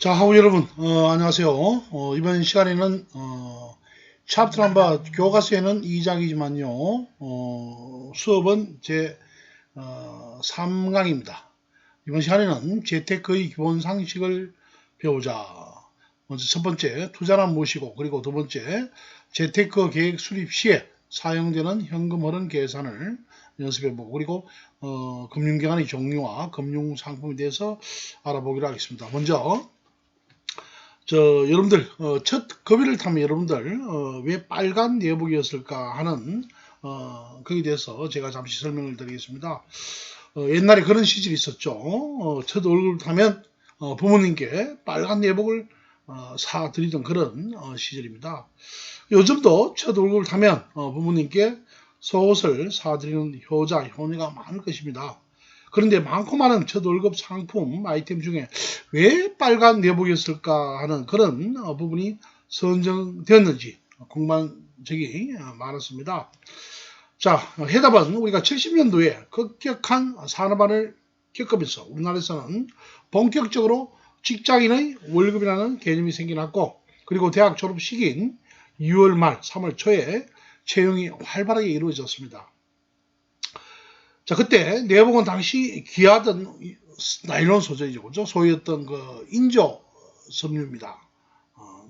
자, 하우 여러분, 안녕하세요. 이번 시간에는, 챕터 넘버 교과서에는 2장이지만요, 수업은 제, 3강입니다. 이번 시간에는 재테크의 기본 상식을 배우자. 먼저 첫 번째, 투자란 무엇이고, 그리고 두 번째, 재테크 계획 수립 시에 사용되는 현금 흐름 계산을 연습해보고, 그리고, 금융기관의 종류와 금융상품에 대해서 알아보기로 하겠습니다. 먼저, 여러분들, 첫 급여를 타면 여러분들, 왜 빨간 내복이었을까 하는, 거기에 대해서 제가 잠시 설명을 드리겠습니다. 옛날에 그런 시절이 있었죠. 첫 월급을 타면, 부모님께 빨간 내복을, 사드리던 그런, 시절입니다. 요즘도 첫 월급을 타면, 부모님께 속옷을 사드리는 효자, 효녀가 많을 것입니다. 그런데 많고 많은 첫 월급 상품 아이템 중에 왜 빨간 내복이었을까 하는 그런 부분이 선정되었는지 궁금한 적이 많았습니다. 자, 해답은 우리가 70년도에 급격한 산업화를 겪으면서 우리나라에서는 본격적으로 직장인의 월급이라는 개념이 생겨났고, 그리고 대학 졸업 시기인 2월 말 3월 초에 채용이 활발하게 이루어졌습니다. 자, 그때 내복은 당시 귀하던 나일론 소재이죠. 그죠? 소위 어떤 그 인조 섬유입니다.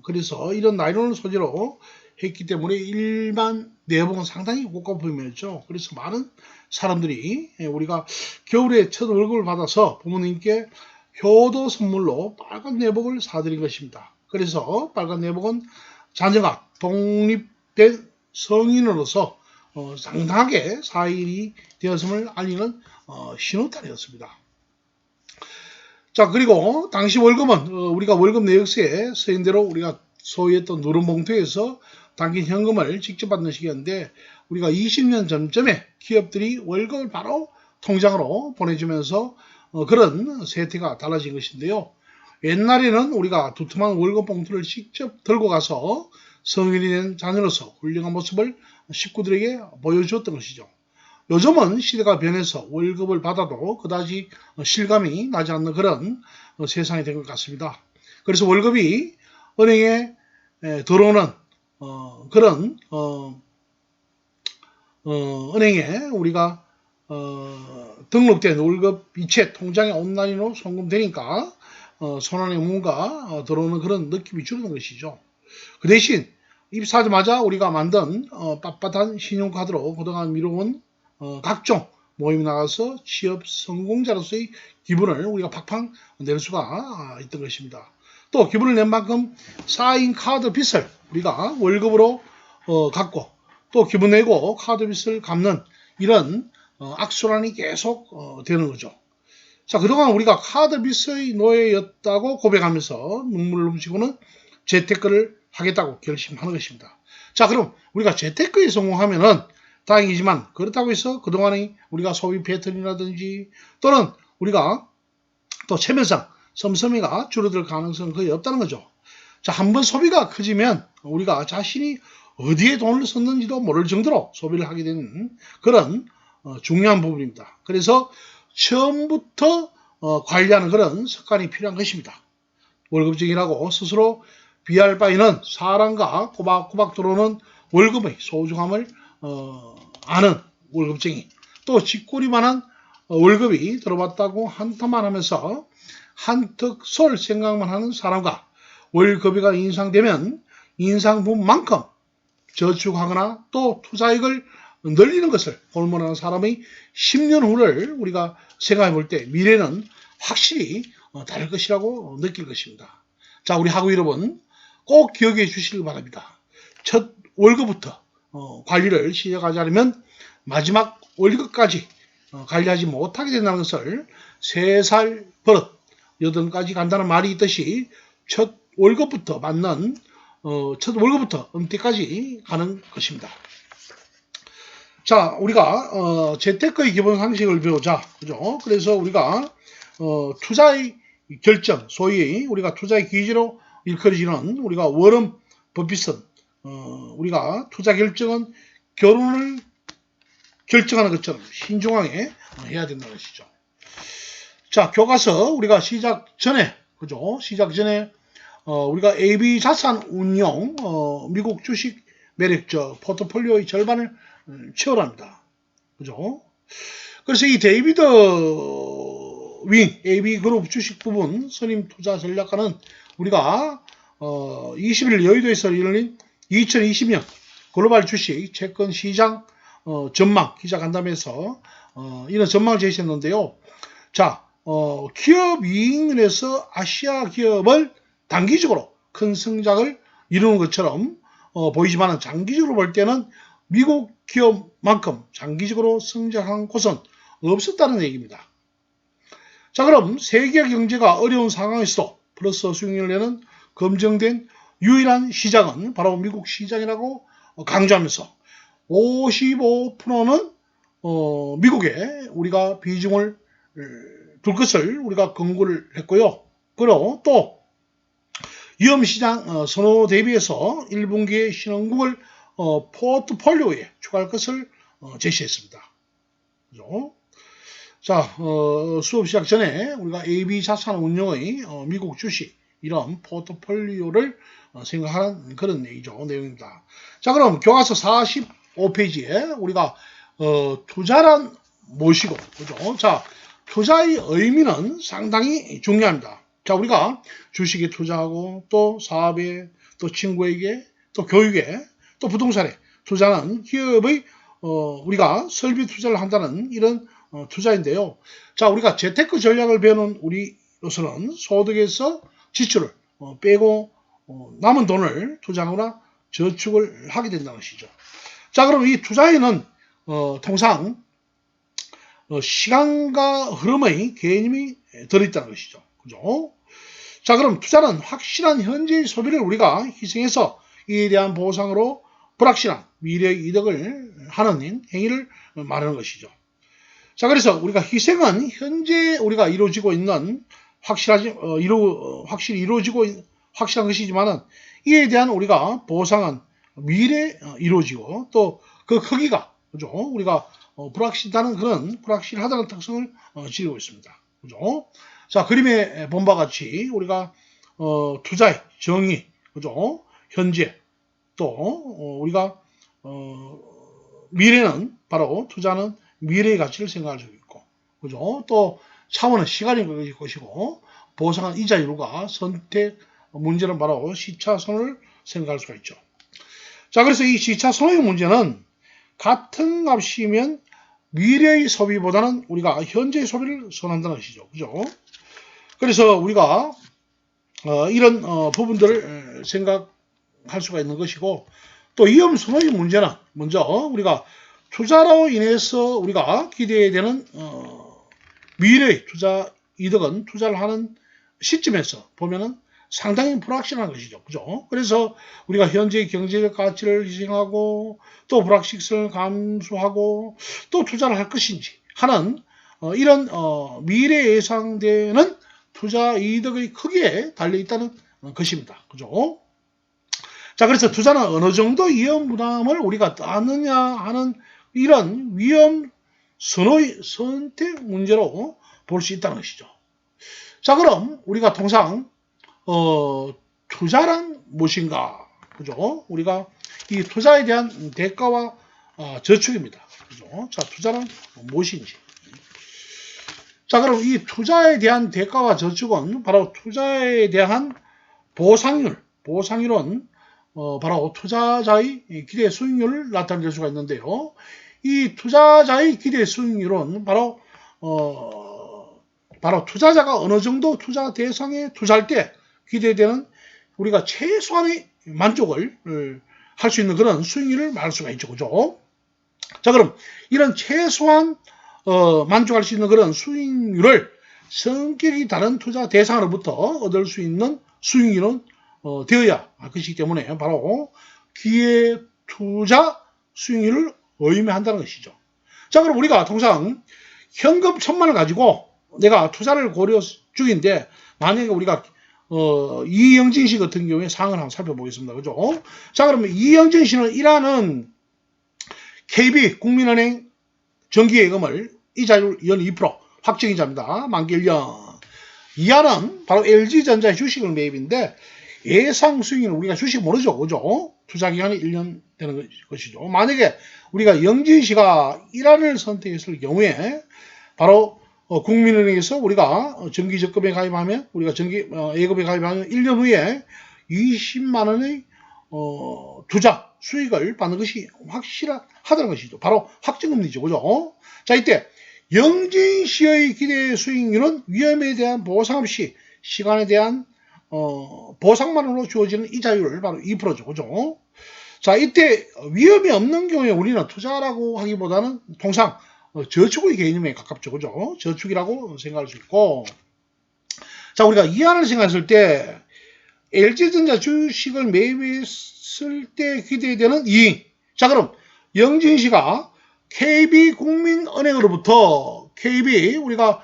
그래서 이런 나일론 소재로 했기 때문에 일반 내복은 상당히 고가 품이었죠. 그래서 많은 사람들이 우리가 겨울에 첫 월급을 받아서 부모님께 효도 선물로 빨간 내복을 사드린 것입니다. 그래서 빨간 내복은 자녀가 독립된 성인으로서 상당하게 사일이 되었음을 알리는 신호탄이었습니다. 자, 그리고 당시 월급은 우리가 월급 내역서에 쓰인 대로 우리가 소위 했던 누런 봉투에서 담긴 현금을 직접 받는 시기였는데, 우리가 20년 전쯤에 기업들이 월급을 바로 통장으로 보내주면서 그런 세태가 달라진 것인데요. 옛날에는 우리가 두툼한 월급 봉투를 직접 들고 가서 성인이 된 자녀로서 훌륭한 모습을 식구들에게 보여주었던 것이죠. 요즘은 시대가 변해서 월급을 받아도 그다지 실감이 나지 않는 그런 세상이 된 것 같습니다. 그래서 월급이 은행에 들어오는 그런 은행에 우리가 등록된 월급 이체 통장에 온라인으로 송금되니까 손안에 뭔가 들어오는 그런 느낌이 줄는 것이죠. 그 대신 입사하자마자 우리가 만든 빳빳한 신용카드로 그동안 미뤄온 각종 모임 나가서 취업 성공자로서의 기분을 우리가 팍팍 낼 수가 있던 것입니다. 또 기분을 낸 만큼 쌓인 카드 빚을 우리가 월급으로 갚고, 또 기분 내고 카드 빚을 갚는 이런 악순환이 계속 되는 거죠. 자, 그동안 우리가 카드 빚의 노예였다고 고백하면서 눈물을 훔치고는 재테크를 하겠다고 결심하는 것입니다. 자, 그럼 우리가 재테크에 성공하면은 다행이지만, 그렇다고 해서 그동안의 우리가 소비 패턴이라든지 또는 우리가 또 체면상 씀씀이가 줄어들 가능성은 거의 없다는 거죠. 자, 한번 소비가 커지면 우리가 자신이 어디에 돈을 썼는지도 모를 정도로 소비를 하게 되는 그런 중요한 부분입니다. 그래서 처음부터 관리하는 그런 습관이 필요한 것입니다. 월급쟁이라고 스스로 비할 바에는 사람과 꼬박꼬박 들어오는 월급의 소중함을 아는 월급쟁이, 또 쥐꼬리만한 월급이 들어왔다고 한탄만 하면서 한턱 쏠 생각만 하는 사람과 월급이가 인상되면 인상분만큼 저축하거나 또 투자액을 늘리는 것을 골몰하는 사람의 10년 후를 우리가 생각해 볼 때 미래는 확실히 다를 것이라고 느낄 것입니다. 자, 우리 학우 여러분 꼭 기억해 주시길 바랍니다. 첫 월급부터 관리를 시작하자면 마지막 월급까지 관리하지 못하게 된다는 것을 3살 버릇 8까지 간다는 말이 있듯이 첫 월급부터 받는 첫 월급부터 은퇴까지 가는 것입니다. 자, 우리가 재테크의 기본 상식을 배우자, 그죠? 그래서 우리가 투자의 결정, 소위 우리가 투자의 기지로 일컬어지는 우리가 워런 버핏은 우리가 투자 결정은 결혼을 결정하는 것처럼 신중하게 해야 된다는 것이죠. 자, 교과서 우리가 시작 전에 그죠? 시작 전에 우리가 AB 자산 운용 미국 주식 매력적 포트폴리오의 절반을 채우랍니다. 그죠? 그래서 이 데이비드 윙 AB그룹 주식 부분 선임 투자 전략가는 우리가 20일 여의도에서 열린 2020년 글로벌 주식 채권 시장 전망 기자간담회에서 이런 전망을 제시했는데요. 자, 기업 이익률에서 아시아 기업을 단기적으로 큰 성장을 이루는 것처럼 보이지만 장기적으로 볼 때는 미국 기업만큼 장기적으로 성장한 곳은 없었다는 얘기입니다. 자, 그럼 세계 경제가 어려운 상황에서도 플러스 수익률을 내는 검증된 유일한 시장은 바로 미국 시장이라고 강조하면서 55%는 미국에 우리가 비중을 둘 것을 우리가 권고를 했고요. 그리고 또 위험시장 선호 대비해서 1분기의 신흥국을 포트폴리오에 추가할 것을 제시했습니다. 그죠? 자, 수업 시작 전에 우리가 AB 자산 운용의 미국 주식 이런 포트폴리오를 생각하는 그런 내용입니다. 자, 그럼 교과서 45페이지에 우리가 투자란 무엇이고, 그죠? 자, 투자의 의미는 상당히 중요합니다. 자, 우리가 주식에 투자하고 또 사업에 또 친구에게 또 교육에 또 부동산에 투자는 기업의 우리가 설비 투자를 한다는 이런 투자인데요. 자, 우리가 재테크 전략을 배우는 우리로서는 소득에서 지출을 빼고 남은 돈을 투자하거나 저축을 하게 된다는 것이죠. 자, 그럼 이 투자에는 통상 시간과 흐름의 개념이 들어있다는 것이죠. 그죠? 자, 그럼 투자는 확실한 현재의 소비를 우리가 희생해서 이에 대한 보상으로 불확실한 미래의 이득을 하는 행위를 말하는 것이죠. 자, 그래서 우리가 희생은 현재 우리가 이루어지고 있는 확실히 이루어지고 확실한 것이지만은 이에 대한 우리가 보상은 미래에 이루어지고 또 그 크기가 그죠? 우리가 불확실하다는 그런 불확실하다는 특성을 지니고 있습니다. 그죠? 자, 그림에 본 바와 같이 우리가 투자의 정의, 그죠? 현재 또 우리가 미래는 바로 투자는 미래의 가치를 생각할 수 있고, 그죠? 또 차원은 시간이 것이고 보상은 이자율과 선택 문제는 바로 시차선을 생각할 수가 있죠. 자, 그래서 이 시차선의 문제는 같은 값이면 미래의 소비보다는 우리가 현재의 소비를 선호한다는 것이죠. 그죠? 그래서 우리가 이런 부분들을 생각할 수가 있는 것이고, 또 위험 선호의 문제는 먼저 우리가 투자로 인해서 우리가 기대되는 미래의 투자 이득은 투자를 하는 시점에서 보면은 상당히 불확실한 것이죠. 그죠? 그래서 우리가 현재의 경제적 가치를 희생하고 또 불확실성을 감수하고 또 투자를 할 것인지 하는 이런 미래에 예상되는 투자 이득의 크기에 달려있다는 것입니다. 그죠? 자, 그래서 투자는 어느 정도 위험 부담을 우리가 따느냐 하는 이런 위험 선호의 선택 문제로 볼 수 있다는 것이죠. 자, 그럼 우리가 통상 투자란 무엇인가? 그죠? 우리가 이 투자에 대한 대가와 저축입니다. 그죠? 자, 투자는 무엇인지. 자, 그럼 이 투자에 대한 대가와 저축은 바로 투자에 대한 보상률은 바로 투자자의 기대 수익률을 나타낼 수가 있는데요. 이 투자자의 기대 수익률은 바로 투자자가 어느 정도 투자 대상에 투자할 때 기대되는 우리가 최소한의 만족을 할 수 있는 그런 수익률을 말할 수가 있죠. 그죠? 자, 그럼 이런 최소한 만족할 수 있는 그런 수익률을 성격이 다른 투자 대상으로부터 얻을 수 있는 수익률은 되어야 할 것이기 때문에 바로 기회 투자 수익률을 의미한다는 것이죠. 자, 그럼 우리가 통상 현금 1,000만을 가지고 내가 투자를 고려 중인데 만약에 우리가 이영진 씨 같은 경우에 상황을 한번 살펴보겠습니다. 그죠? 자, 그러면 이영진 씨는 일하는 KB 국민은행 정기예금을 이자율 연 2% 확정이자입니다. 만기 1년. 이하는 바로 LG전자의 주식을 매입인데 예상 수익률은 우리가 주식 모르죠. 그죠? 투자 기간이 1년 되는 것이죠. 만약에 우리가 영진씨가 1안을 선택했을 경우에 바로 국민은행에서 우리가 정기적금에 가입하면 우리가 예금에 가입하면 1년 후에 20만 원의 투자 수익을 받는 것이 확실하다는 것이죠. 바로 확정금리죠. 그죠? 자, 이때 영진씨의 기대 수익률은 위험에 대한 보상 없이 시간에 대한 보상만으로 주어지는 이자율 바로 2%죠. 그죠? 자, 이때 위험이 없는 경우에 우리는 투자라고 하기보다는 통상 저축의 개념에 가깝죠. 그죠? 저축이라고 생각할 수 있고. 자, 우리가 이하를 생각했을 때 LG전자 주식을 매입했을 때 기대되는 이익. 자, 그럼 영진씨가 KB국민은행으로부터 우리가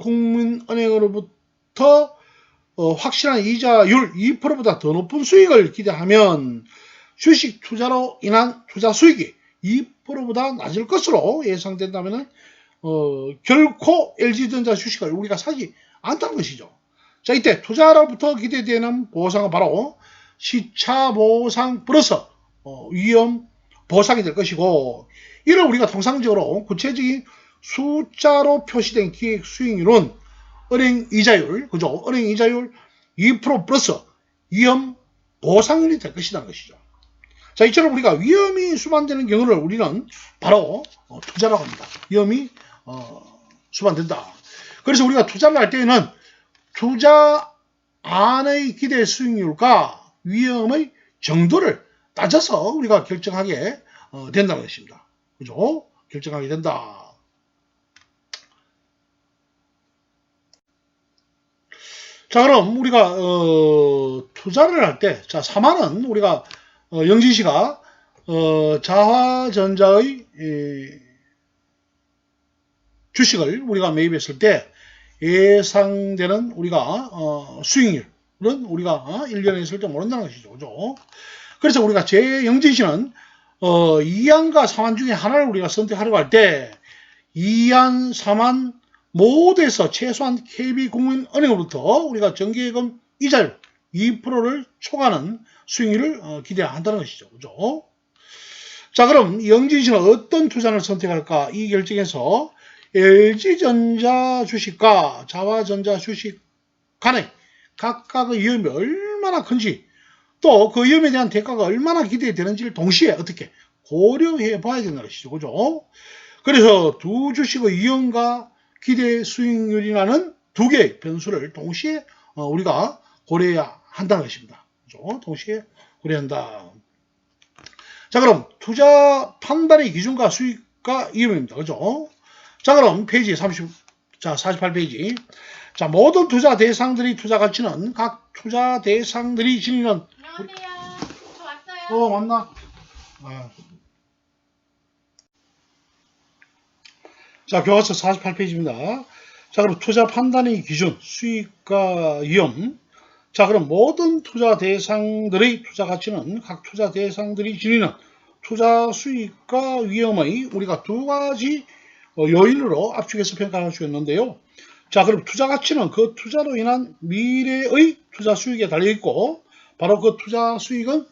국민은행으로부터 확실한 이자율 2%보다 더 높은 수익을 기대하면 주식 투자로 인한 투자 수익이 2%보다 낮을 것으로 예상된다면 결코 LG전자 주식을 우리가 사지 않다는 것이죠. 자, 이때 투자로부터 기대되는 보상은 바로 시차 보상 플러스 위험 보상이 될 것이고, 이를 우리가 통상적으로 구체적인 숫자로 표시된 기획 수익률은 은행 이자율, 그죠? 은행 이자율 2% 플러스 위험 보상률이 될 것이라는 것이죠. 자, 이처럼 우리가 위험이 수반되는 경우를 우리는 바로 투자라고 합니다. 위험이 수반된다. 그래서 우리가 투자를 할 때에는 투자 안의 기대 수익률과 위험의 정도를 따져서 우리가 결정하게 된다는 것입니다. 그죠? 결정하게 된다. 자, 그럼 우리가 투자를 할 때, 자, 4만은 우리가 영진씨가 자화전자의 주식을 우리가 매입했을 때 예상되는 우리가 수익률은 우리가 1년에 있을 때 모른다는 것이죠. 그죠? 그래서 우리가 영진씨는 2안과 3안 중에 하나를 우리가 선택하려고 할 때 2안, 3안 모두에서 최소한 KB국민은행으로부터 우리가 정기예금 이자율 2%를 초과하는 수익률을 기대한다는 것이죠. 그죠? 자, 그럼 영진씨는 어떤 투자를 선택할까? 이 결정에서 LG전자 주식과 자화전자 주식 간의 각각의 위험이 얼마나 큰지, 또 그 위험에 대한 대가가 얼마나 기대되는지를 동시에 어떻게 고려해 봐야 된다는 것이죠. 그죠? 그래서 두 주식의 위험과 기대 수익률이라는 두 개의 변수를 동시에 우리가 고려해야 한다는 것입니다. 그죠? 동시에 고려한다. 자, 그럼 투자 판단의 기준과 수익과 위험입니다. 그죠? 자, 그럼 페이지 48페이지. 자, 모든 투자 대상들이 투자 가치는 각 투자 대상들이 지니는. 안녕하세요. 저 왔어요. 맞나? 자, 교과서 48페이지입니다. 자, 그럼 투자 판단의 기준, 수익과 위험. 자, 그럼 모든 투자 대상들의 투자 가치는 각 투자 대상들이 지니는 투자 수익과 위험의 우리가 두 가지 요인으로 압축해서 평가할 수 있는데요. 자, 그럼 투자 가치는 그 투자로 인한 미래의 투자 수익에 달려있고, 바로 그 투자 수익은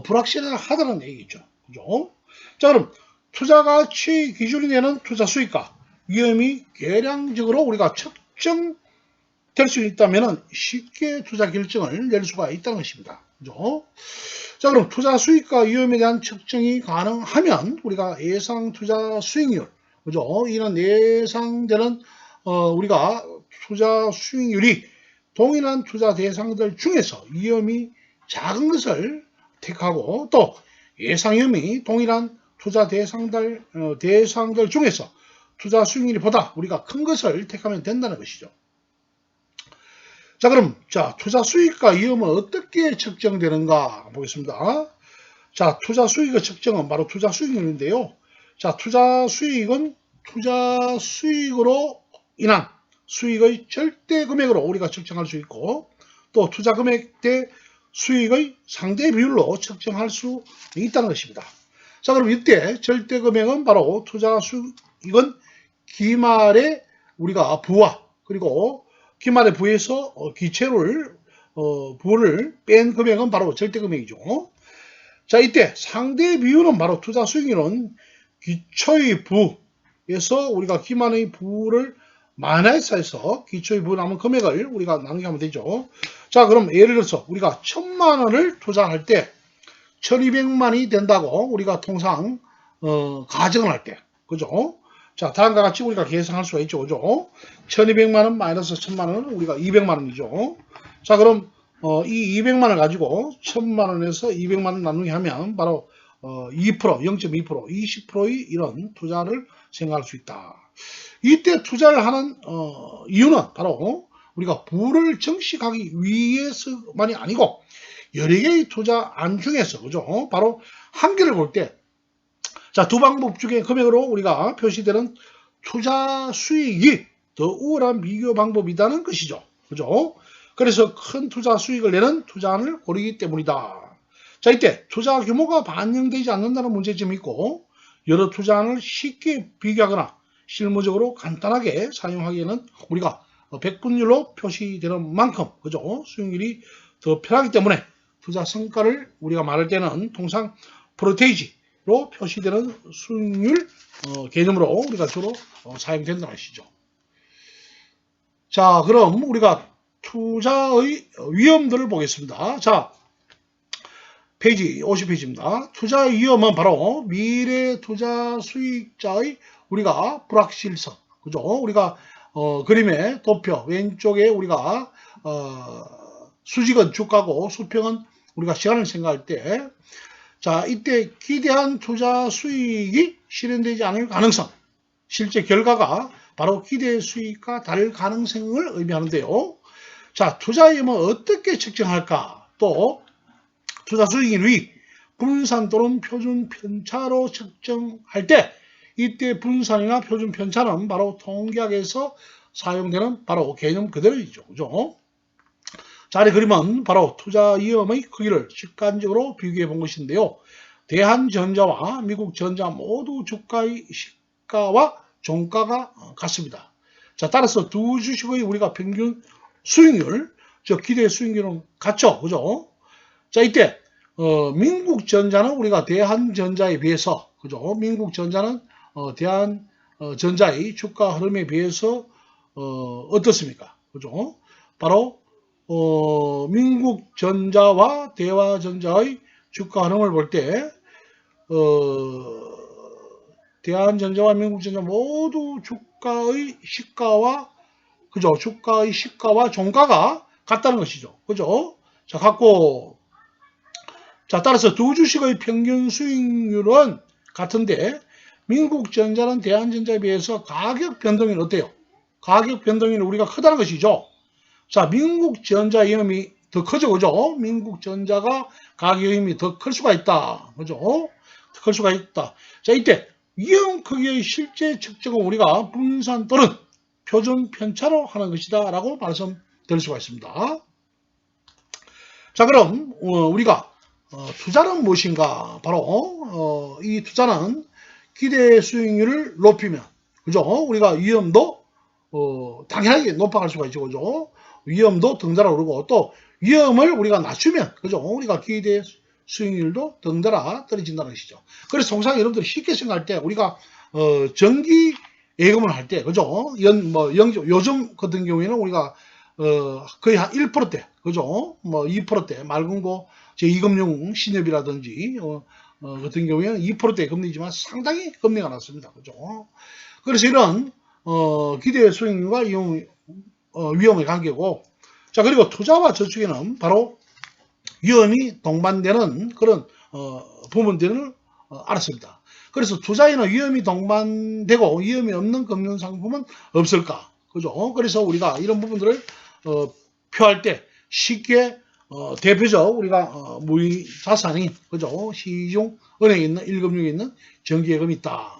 불확실하다는 얘기죠. 그죠? 자, 그럼 투자 가치 기준이 되는 투자 수익과 위험이 계량적으로 우리가 측정될 수 있다면 쉽게 투자 결정을 낼 수가 있다는 것입니다. 그죠? 자, 그럼 투자 수익과 위험에 대한 측정이 가능하면 우리가 예상 투자 수익률, 그죠? 이런 예상되는 우리가 투자 수익률이 동일한 투자 대상들 중에서 위험이 작은 것을 택하고, 또 예상 위험이 동일한 투자 대상들 중에서 투자 수익률이 보다 우리가 큰 것을 택하면 된다는 것이죠. 자, 그럼 투자 수익과 위험은 어떻게 측정되는가 보겠습니다. 자, 투자 수익의 측정은 바로 투자 수익률인데요. 자, 투자 수익은 투자 수익으로 인한 수익의 절대 금액으로 우리가 측정할 수 있고, 또 투자 금액 대 수익의 상대 비율로 측정할 수 있다는 것입니다. 자, 그럼 이때 절대 금액은 바로 투자 수익은 기말에 우리가 부와, 그리고 기말의 부에서 기체를 부를 뺀 금액은 바로 절대 금액이죠. 자, 이때 상대 비율은 바로 투자 수익률은 기초의 부에서 우리가 기만의 부를 마이너스해서 기초의 부 남은 금액을 우리가 나누게 하면 되죠. 자, 그럼 예를 들어서 우리가 1000만 원을 투자할 때 1200만이 된다고 우리가 통상 가정을 할 때, 그죠? 자, 다음과 같이 우리가 계산할 수가 있죠, 그죠? 1200만 원 마이너스 1000만 원은 우리가 200만 원이죠. 자, 그럼 이 200만 원 가지고 1000만 원에서 200만 원 나누기 하면 바로 2%, 0.2%, 20%의 이런 투자를 생각할 수 있다. 이때 투자를 하는 이유는 바로 우리가 부를 증식하기 위해서만이 아니고 여러 개의 투자 안 중에서, 그죠? 바로 한 개를 볼 때, 자, 두 방법 중에 금액으로 우리가 표시되는 투자 수익이 더 우월한 비교 방법이라는 것이죠. 그죠? 그래서 큰 투자 수익을 내는 투자안을 고르기 때문이다. 자, 이때 투자 규모가 반영되지 않는다는 문제점이 있고 여러 투자안을 쉽게 비교하거나 실무적으로 간단하게 사용하기에는 우리가 백분율로 표시되는 만큼, 그죠? 수익률이 더 편하기 때문에 투자 성과를 우리가 말할 때는 통상 프로테이지로 표시되는 수익률 개념으로 우리가 주로 사용된다는 것이죠. 자, 그럼 우리가 투자의 위험들을 보겠습니다. 자, 페이지 50페이지입니다. 투자의 위험은 바로 미래 투자 수익자의 우리가 불확실성, 그죠? 우리가 그림의 도표 왼쪽에 우리가 수직은 주가고 수평은 우리가 시간을 생각할 때, 자, 이때 기대한 투자 수익이 실현되지 않을 가능성, 실제 결과가 바로 기대 수익과 다를 가능성을 의미하는데요. 자, 투자 위험은 어떻게 측정할까? 또 투자 수익률이 분산 또는 표준 편차로 측정할 때 이때 분산이나 표준 편차는 바로 통계학에서 사용되는 바로 개념 그대로이죠. 그죠? 자, 이 그림은 바로 투자 위험의 크기를 직관적으로 비교해 본 것인데요. 대한전자와 미국전자 모두 주가의 시가와 종가가 같습니다. 자, 따라서 두 주식의 우리가 평균 수익률, 즉 기대 수익률은 같죠. 그죠? 자, 이때 민국전자는 우리가 대한전자에 비해서, 그죠? 민국전자는 대한전자의 주가 흐름에 비해서 어떻습니까? 그죠? 바로 민국전자와 대화전자의 주가 흐름을 볼 때 대한전자와 민국전자 모두 주가의 시가와, 그죠? 주가의 시가와 종가가 같다는 것이죠. 그죠? 자, 같고, 자, 따라서 두 주식의 평균 수익률은 같은데, 민국전자는 대한전자에 비해서 가격 변동이 어때요? 가격 변동이 우리가 크다는 것이죠. 자, 민국전자 위험이 더 크죠. 그죠? 민국전자가 가격 위험이 더 클 수가 있다. 그죠? 클 수가 있다. 자, 이때 위험 크기의 실제 측정은 우리가 분산 또는 표준 편차로 하는 것이다 라고 말씀드릴 수가 있습니다. 자, 그럼 우리가 투자는 무엇인가? 바로 이 투자는 기대 수익률을 높이면, 그죠? 우리가 위험도 당연하게 높아갈 수가 있죠. 그죠? 위험도 덩달아 오르고 또 위험을 우리가 낮추면, 그죠? 우리가 기대 수익률도 덩달아 떨어진다는 것이죠. 그래서 통상 여러분들이 쉽게 생각할 때 우리가 정기 예금을 할 때, 그죠? 요즘 같은 경우에는 우리가 거의 한 1%대, 그죠? 2%대, 맑은고 제2금융 신협이라든지 같은 경우에는 2%대 금리지만 상당히 금리가 낮습니다. 그죠? 그래서 이런 기대 수익률과 위험의 관계고, 자, 그리고 투자와 저축에는 바로 위험이 동반되는 그런 부분들을 알았습니다. 그래서 투자에는 위험이 동반되고 위험이 없는 금융상품은 없을까? 그죠? 그래서 우리가 이런 부분들을 표할 때 쉽게 대표적 우리가 무의 자산인, 그죠? 시중 은행에 있는 1금융에 있는 정기예금이 있다.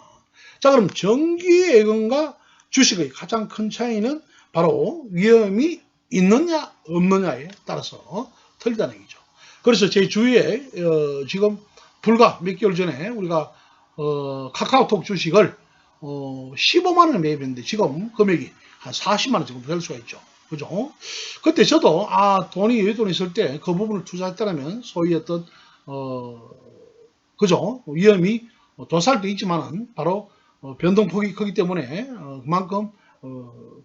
자, 그럼 정기예금과 주식의 가장 큰 차이는 바로 위험이 있느냐 없느냐에 따라서 틀리다는 얘기죠. 그래서 제 주위에 지금 불과 몇 개월 전에 우리가 카카오톡 주식을 15만 원에 매입했는데 지금 금액이 한 40만 원 정도 될 수가 있죠. 그죠? 그때 저도 돈이 여윳돈이 있을 때 그 부분을 투자했다면 소위 어떤 그죠? 위험이 도살도 있지만은 바로 변동폭이 크기 때문에 그만큼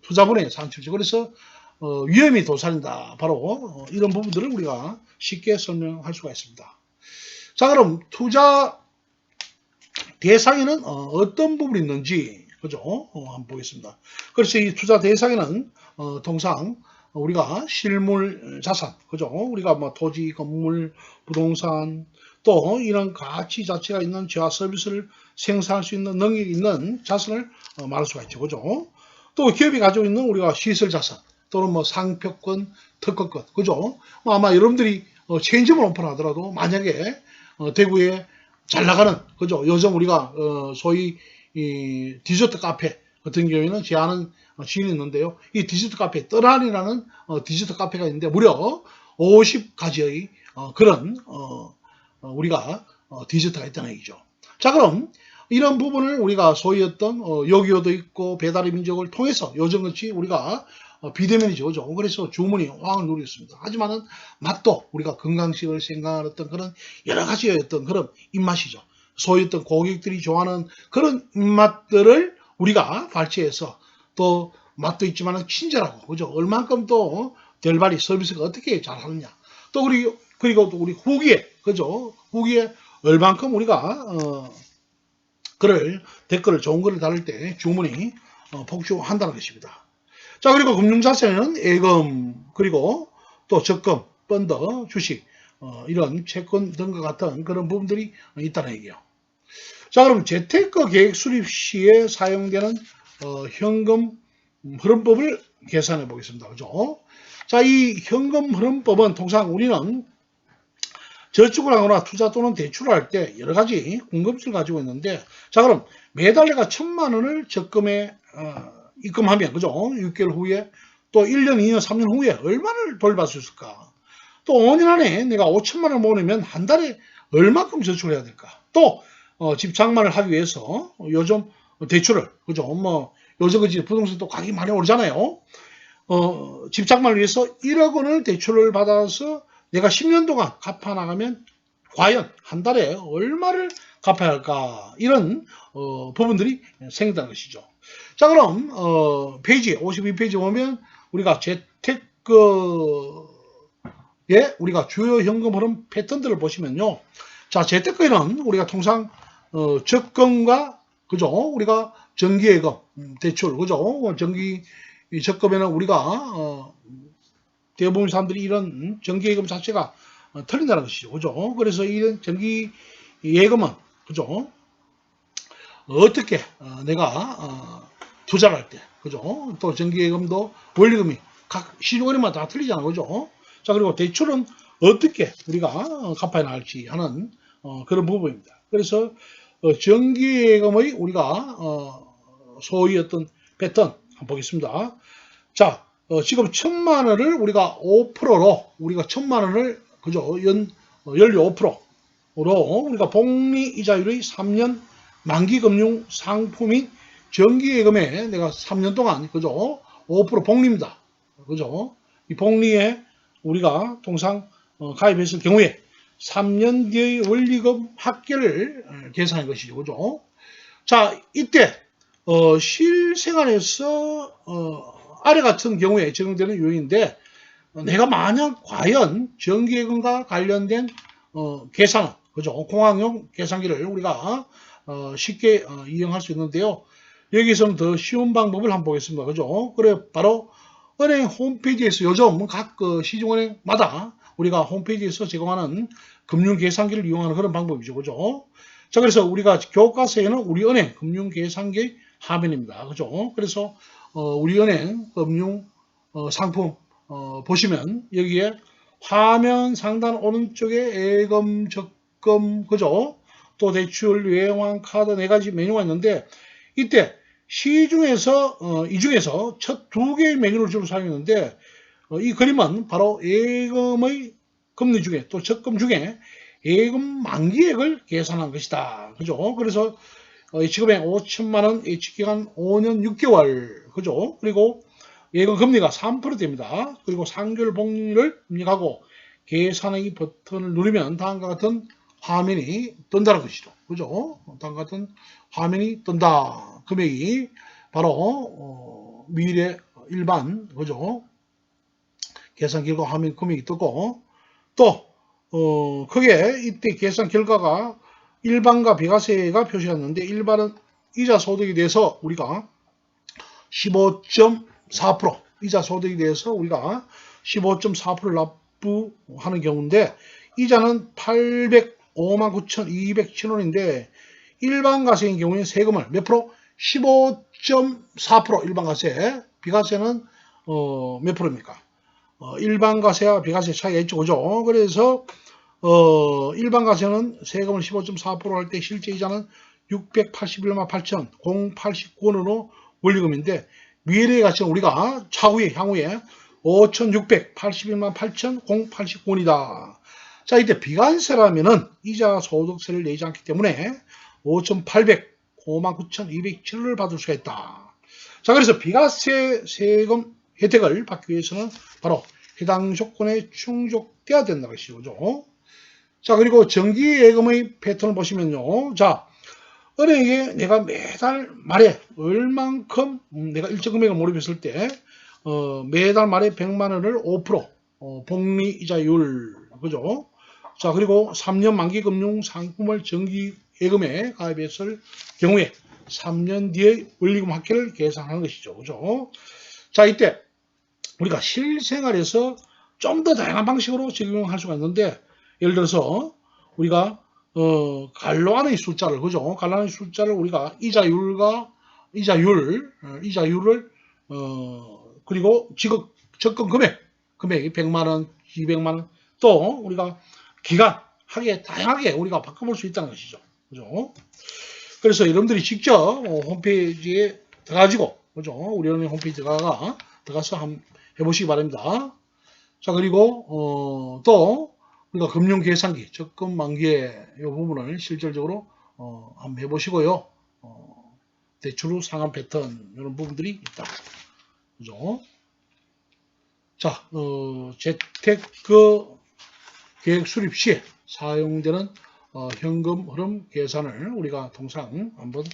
투자분의 산출이죠. 그래서 위험이 도살린다. 바로 이런 부분들을 우리가 쉽게 설명할 수가 있습니다. 자, 그럼 투자 대상에는 어떤 부분이 있는지 그죠? 한번 보겠습니다. 그래서 이 투자 대상에는 통상 우리가 실물 자산, 그죠? 우리가 뭐 토지, 건물, 부동산, 또 이런 가치 자체가 있는 지하 서비스를 생산할 수 있는 능력이 있는 자산을 말할 수가 있죠, 그죠? 또 기업이 가지고 있는 우리가 시설 자산, 또는 뭐 상표권, 특허권, 그죠? 아마 여러분들이 체인점을 오픈하더라도 만약에 대구에 잘 나가는, 그죠? 요즘 우리가 소위 이 디저트 카페 같은 경우에는 제 아는 지인이 있는데요. 이 디저트 카페 떠란이라는 디저트 카페가 있는데 무려 50가지의 그런 우리가 디저트가 있다는 얘기죠. 자, 그럼 이런 부분을 우리가 소위 어떤 요기요도 있고 배달의 민족을 통해서 요즘같이 우리가 비대면이죠. 그죠? 그래서 주문이 왕을 누렸습니다. 하지만은 맛도 우리가 건강식을 생각하는 어떤 그런 여러 가지의 어떤 그런 입맛이죠. 소위 어떤 고객들이 좋아하는 그런 입맛들을 우리가 발췌해서 또 맛도 있지만은 친절하고, 그죠? 얼만큼 또 델바리 서비스가 어떻게 잘하느냐. 또 그리고 또 우리 후기에, 그죠? 후기에 얼만큼 우리가 댓글을 좋은 글을 달을 때 주문이 폭주한다는 것입니다. 자, 그리고 금융자산에는 예금, 그리고 또 적금, 펀드, 주식, 이런 채권 등과 같은 그런 부분들이 있다는 얘기예요. 자, 그럼 재테크 계획 수립 시에 사용되는 현금 흐름법을 계산해 보겠습니다. 그죠? 자, 이 현금 흐름법은 통상 우리는 저축을 하거나 투자 또는 대출을 할 때 여러 가지 궁금증을 가지고 있는데, 자, 그럼 매달 내가 1,000만 원을 적금에 입금하면, 그죠? 6개월 후에 또 1년, 2년, 3년 후에 얼마를 돌려받을 수 있을까? 또 5년 안에 내가 5천만 원을 모으면 한 달에 얼마큼 저축을 해야 될까? 또 집 장만을 하기 위해서 요즘 대출을, 그죠? 뭐 요즘 그지 부동산 또 가격이 많이 오르잖아요. 집 장만을 위해서 1억 원을 대출을 받아서 내가 10년 동안 갚아 나가면 과연 한 달에 얼마를 갚아야 할까? 이런 부분들이 생긴다는 것이죠. 자, 그럼 페이지 52페이지 보면 우리가 재테크의 우리가 주요 현금 흐름 패턴들을 보시면요. 자, 재테크에는 우리가 통상 적금과, 그죠? 우리가 정기예금, 대출, 그죠? 정기 적금에는 우리가 대부분 사람들이 이런 정기예금 자체가 틀린다는 것이죠. 그죠? 그래서 이런 정기예금은, 그죠? 어떻게 내가 투자를 할 때, 그죠? 또 정기예금도 원리금이 각 시중은행마다 다 틀리잖아요. 그죠? 자, 그리고 대출은 어떻게 우리가 갚아야 할지 하는 그런 부분입니다. 그래서 정기예금의 우리가 소위 어떤 패턴 한번 보겠습니다. 자, 지금 1,000만 원을 우리가 5%로 우리가 1,000만 원을 그죠? 연료 5%로 우리가 복리 이자율의 3년 만기 금융 상품인 정기예금에 내가 3년 동안, 그죠? 5% 복리입니다. 그죠? 이 복리에 우리가 통상 가입했을 경우에 3년 뒤의 원리금 합계를 계산한 것이죠. 그죠? 자, 이때 실생활에서 아래 같은 경우에 적용되는 요인인데, 내가 만약 과연 정기예금과 관련된 계산, 그죠? 공학용 계산기를 우리가 쉽게 이용할 수 있는데요. 여기서는 더 쉬운 방법을 한번 보겠습니다. 그죠? 그래, 바로 은행 홈페이지에서 요즘 각 시중은행마다 우리가 홈페이지에서 제공하는 금융계산기를 이용하는 그런 방법이죠. 그죠? 자, 그래서 우리가 교과서에는 우리은행 금융계산기 화면입니다. 그죠? 그래서 우리은행 금융 상품 보시면 여기에 화면 상단 오른쪽에 예금, 적금, 그죠? 또 대출, 외환, 카드 4가지 메뉴가 있는데, 이때 시중에서 이 중에서 첫 2개의 메뉴를 주로 사용했는데, 이 그림은 바로 예금의 금리 중에 또 적금 중에 예금 만기액을 계산한 것이다. 그죠? 그래서 지금의 5천만 원 H기간 5년 6개월, 그죠? 그리고 예금 금리가 3% 됩니다. 그리고 상별 복리를 입력하고 계산하기 버튼을 누르면 다음과 같은 화면이 뜬다는 것이죠. 그죠? 다음과 같은 화면이 뜬다. 금액이 바로 미래 일반 그죠? 계산 결과 화면 금액이 뜨고 또 크게 이때 계산 결과가 일반과 비과세가 표시였는데 일반은 이자 소득에 대해서 우리가 15.4% 이자 소득에 대해서 우리가 15.4%를 납부하는 경우인데 이자는 805만 9,207원인데 일반 과세인 경우에 세금을 몇 프로? 15.4% 일반 과세, 비과세는 몇 프로입니까? 일반 과세와 비과세 차이가 있죠, 그죠? 그래서 일반 과세는 세금을 15.4% 할 때 실제 이자는 681만 8,089원으로 원리금인데 미래의 가치는 우리가 향후에 5,681만 8,089원이다. 자, 이때 비과세라면은 이자 소득세를 내지 않기 때문에 5,805만 9,207원을 받을 수가 있다. 자, 그래서 비과세 세금 혜택을 받기 위해서는 바로 해당 조건에 충족돼야 된다는 것이죠. 자, 그리고 정기예금의 패턴을 보시면요. 자, 은행에 내가 매달 말에 얼만큼 내가 일정 금액을 몰입했을 때 매달 말에 100만 원을 5% 복리 이자율 그죠? 자, 그리고 3년 만기 금융 상품을 정기 예금에 가입했을 경우에 3년 뒤에 원리금 합계를 계산하는 것이죠. 그죠? 자, 이때 우리가 실생활에서 좀 더 다양한 방식으로 적용할 수가 있는데 예를 들어서 우리가 갈로 안의 숫자를 그죠? 갈로 안의 숫자를 우리가 이자율을 그리고 지급 적금 금액이 100만 원, 200만 원 또 우리가 기간 하게 다양하게 우리가 바꿔볼 수 있다는 것이죠. 그죠? 그래서 여러분들이 직접 홈페이지에 들어가지고 그죠? 우리 은행 홈페이지 들어가서 한번 해보시기 바랍니다. 자, 그리고 또 우리가 금융계산기, 적금 만기의 이 부분을 실질적으로 한번 해보시고요. 대출 후 상환 패턴 이런 부분들이 있다. 그죠? 자, 재테크 계획 수립 시에 사용되는 현금 흐름 계산을 우리가 통상 한번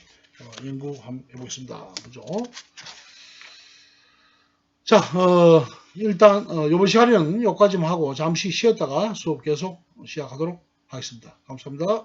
연구 한번 해보겠습니다. 그죠? 자, 일단 이번 시간에는 여기까지만 하고 잠시 쉬었다가 수업 계속 시작하도록 하겠습니다. 감사합니다.